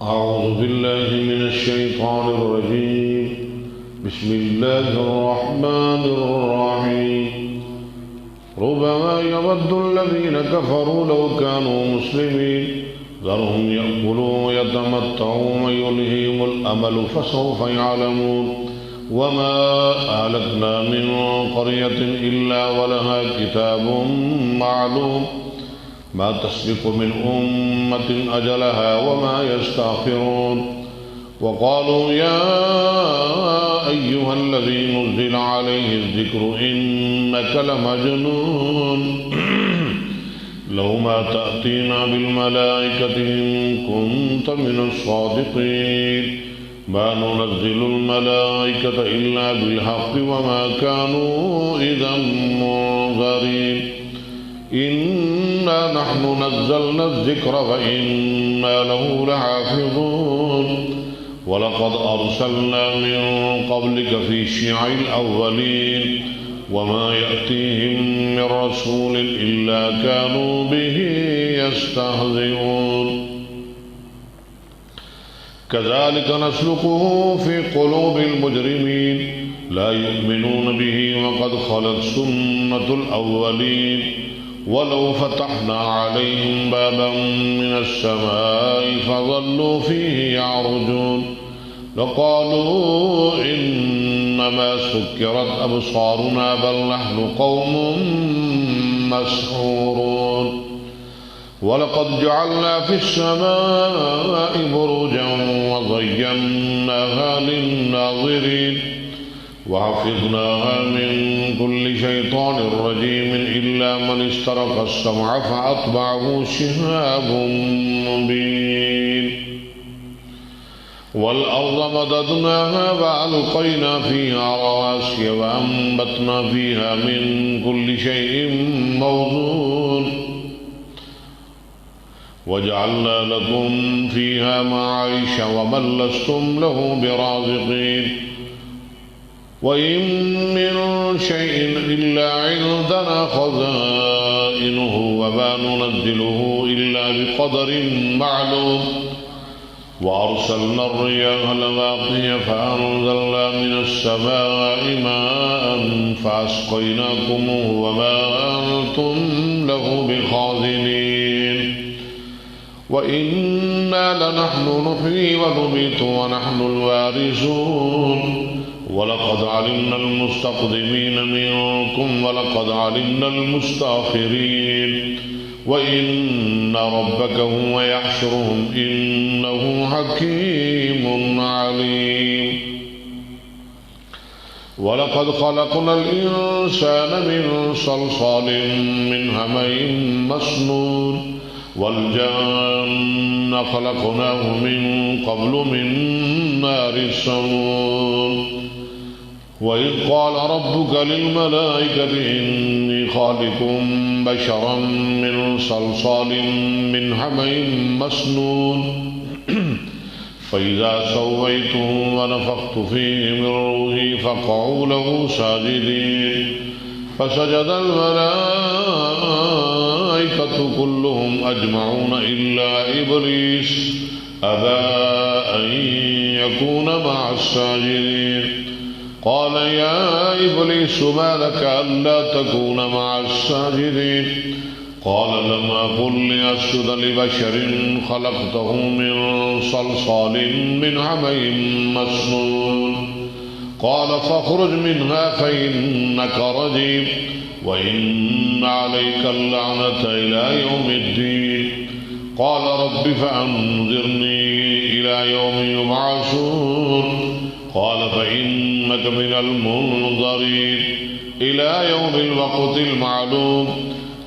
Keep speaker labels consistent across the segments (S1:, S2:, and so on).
S1: أعوذ بالله من الشيطان الرجيم. بسم الله الرحمن الرحيم. ربما يود الذين كفروا لو كانوا مسلمين ذرهم يأكلوا ويتمتعوا ويلههم الأمل فسوف يعلمون. وما أهلكنا من قرية إلا ولها كتاب معلوم ما تسبق من أمة أجلها وما يستأخرون. وقالوا يا أيها الذي نزل عليه الذكر إنك لمجنون لو ما تأتينا بالملائكة إن كنت من الصادقين ما ننزل الملائكة إلا بالحق وما كانوا إذا منظرين. إنا نحن نزلنا الذكر وإنا له لحافظون. ولقد أرسلنا من قبلك في شيع الأولين وما يأتيهم من رسول إلا كانوا به يستهزئون. كذلك نسلكه في قلوب المجرمين لا يؤمنون به وقد خلت سنة الأولين. ولو فتحنا عليهم بابا من السماء فظلوا فيه يعرجون لقالوا إنما سكرت أبصارنا بل نحن قوم مسحورون. ولقد جعلنا في السماء بروجا وزيناها للناظرين وحفظناها من كل شيطان رجيم إلا من استرق السمع فأتبعه شهاب مبين. والأرض مددناها وألقينا فيها رواسي وأنبتنا فيها من كل شيء موزون وجعلنا لكم فيها معايش ومن لستم له برازقين. وإن من شيء إلا عندنا خزائنه وما ننزله إلا بقدر معلوم. وأرسلنا الرياح لواقح فأنزلنا من السماء ماء فأسقيناكموه وما أنتم له بخازنين. وإنا لنحن نحيي ونميت ونحن الوارثون. ولقد علمنا المستقدمين منكم ولقد علمنا المستأخرين. وإن ربك هو يحشرهم إنه حكيم عليم. ولقد خلقنا الإنسان من صلصال من حمإ مسنون والجان خلقناه من قبل من نار السموم. وإذ قال ربك للملائكة إني خالق بشرا من صلصال من حمإ مسنون فإذا سويته ونفخت فيه من روحي فقعوا له ساجدين فسجد الملائكة كلهم أجمعون إلا إبليس أبى أن يكون مع الساجدين. قال يا إبليس ما لك ألا تكون مع الساجدين؟ قال لم أقل لأسجد لبشر خلقته من صلصال من حمإ مسنون. قال فاخرج منها فإنك رجيم وإن عليك اللعنة إلى يوم الدين. قال رب فأنظرني إلى يوم يبعثون. قال فإنك من المنظرين إلى يوم الوقت المعلوم.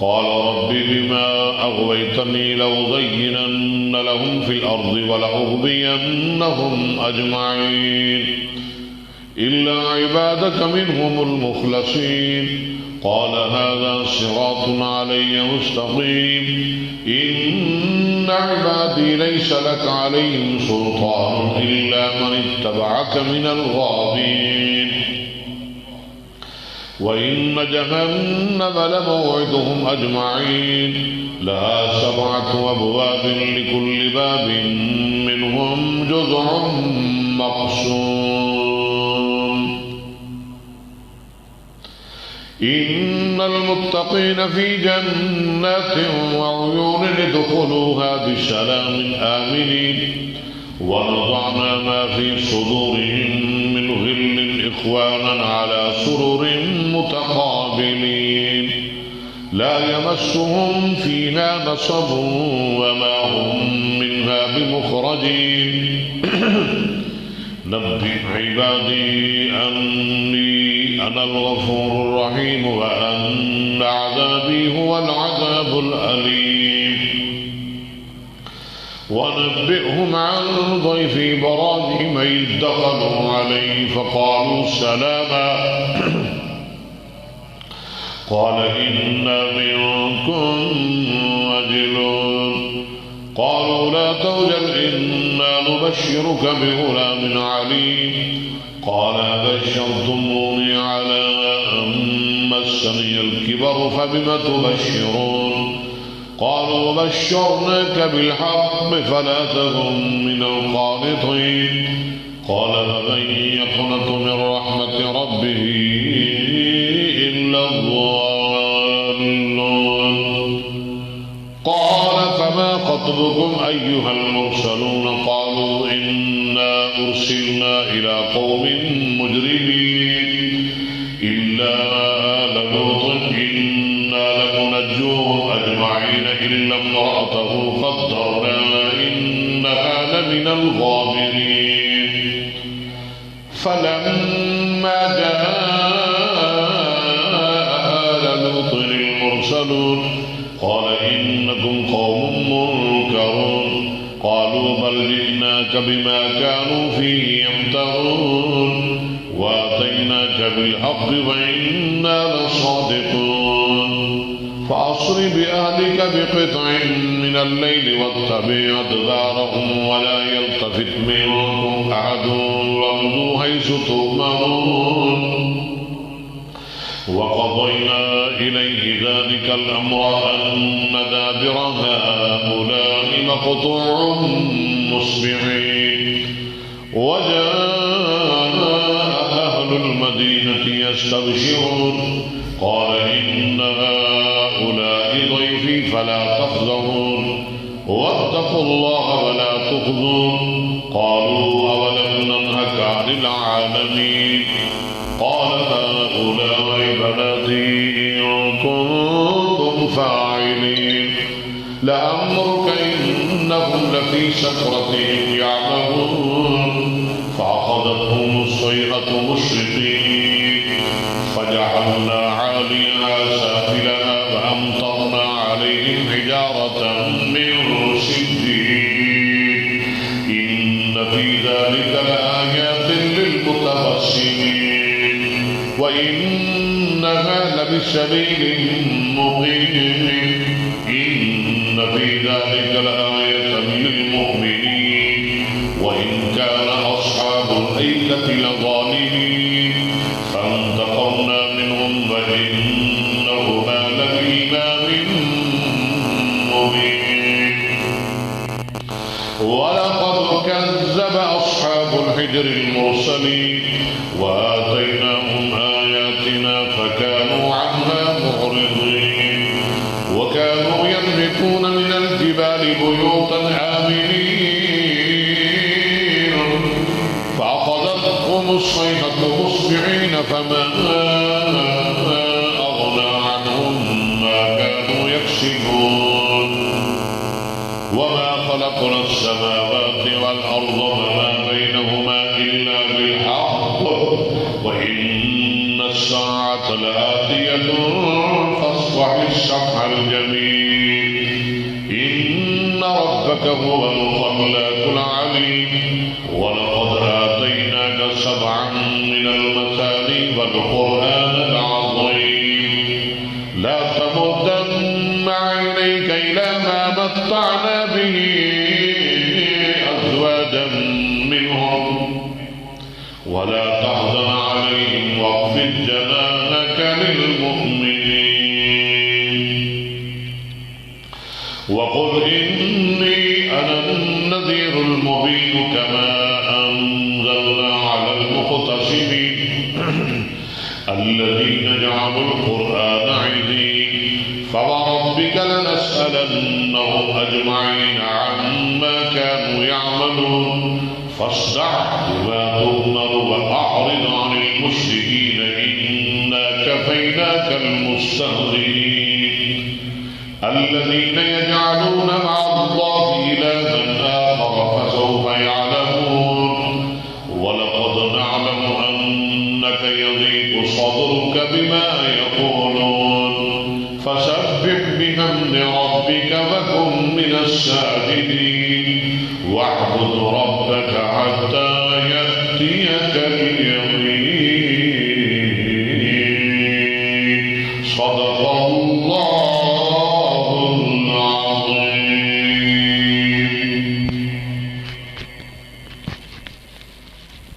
S1: قال رب بما أغويتني لأزينن لهم في الأرض ولأغوينهم أجمعين إلا عبادك منهم المخلصين. قال هذا صراط علي مستقيم. إن عبادي ليس لك عليهم سلطان إلا من اتبعك من الغاوين. وإن جهنم لموعدهم أجمعين لها 7 أبواب لكل باب منهم منهم جزء مقسوم إن المتقين في جنات وعيون ادخلوها بسلام آمنين ونضعنا ما في صدورهم من غل إخوانا على سرر متقابلين لا يمسهم فيها نصب وما هم منها بمخرجين نبئ عبادي أني أنا الغفور الرحيم وأن عذابي هو العذاب الأليم ونبئهم عن ضيف إبراهيم إذ دخلوا عليه فقالوا سلاما قال إنا منكم وجلون قالوا لا توجل إنا نبشرك بغلام عليم قال بشرتموني على أن مسني الكبر فبم تبشرون قالوا بشرناك بالحق فلا تكن من القانطين قال فمن يقنط من رحمة ربه إلا الضالون قال فما خطبكم أيها المرسلون قالوا إنا أرسلنا إلى قوم مجرمين إلا آل لوط إنا لمنجوهم أجمعين إلا امرأته قدرنا إنها لمن الغابرين فلما جاء آل لوط المرسلون قال إنكم قوم منكرون قالوا بل جئناك بما كانوا فيه يمترون وآتيناك بالحق وإنا لصادقون فأسر بأهلك بقطع من الليل واتبع أدبارهم ولا يلتفت منكم أحد وامضوا حيث تؤمرون وقضينا إليه ذلك الأمر أن دابر هؤلاء مقطوع مصبحين وجاء أهل المدينة يستبشرون قال إن هؤلاء ضيفي فلا تخزون واتقوا الله ولا تخزون قالوا أولم ننهك عن العالمين قال هؤلاء بناتي إن كنتم فاعلين لأمرك إنهم لفي سكرتهم يعمهون فأخذتهم الصيحة مشرقين فجعلنا عاليها سافلها وأمطرنا عليهم حجارة من سجيل إن في ذلك لآيات للمتبصرين وإنها لبسبيل مقيم إن في ذلك لآية للمؤمنين وإن كان أصحاب الأيكة لظالمين فانتقمنا منهم وإنهما لبإمام مبين ولقد كذب أصحاب الحجر المرسلين وآتيناهم آياتنا فكانوا عنها معرضين وكانوا ينحتون من الجبال بيوتا آمنين فأخذتهم الصيحة مصبحين فما أغنى عنهم ما كانوا يكسبون وما خلقنا السماوات والأرض وما بينهما إلا بالحق وإن الساعة لآتية فاصفح الصفح الجميل إن ربك هو الخلاق العليم ولقد آتيناك سبعا من المثاني والقرآن العظيم لا تمدن عينيك إلى ما متعنا به أزواجا منهم ولا تحزن عليهم واخفض جناحك للمؤمنين وقل إني أنا النذير المبين كما أنزلنا على المقتسمين الذين جعلوا القرآن عظيم فوربك لنسألنهم أجمعين عما كانوا يعملون فاصدع بما تؤمر وأعرض عن المشركين إنا كفيناك المستهزئين الذين يجعلون مع الله إلها آخر فسوف يعلمون ولقد نعلم أنك يضيق صدرك بما يقولون فسبح بحمد ربك وكن من الساجدين واعبد ربك حتى يأتيك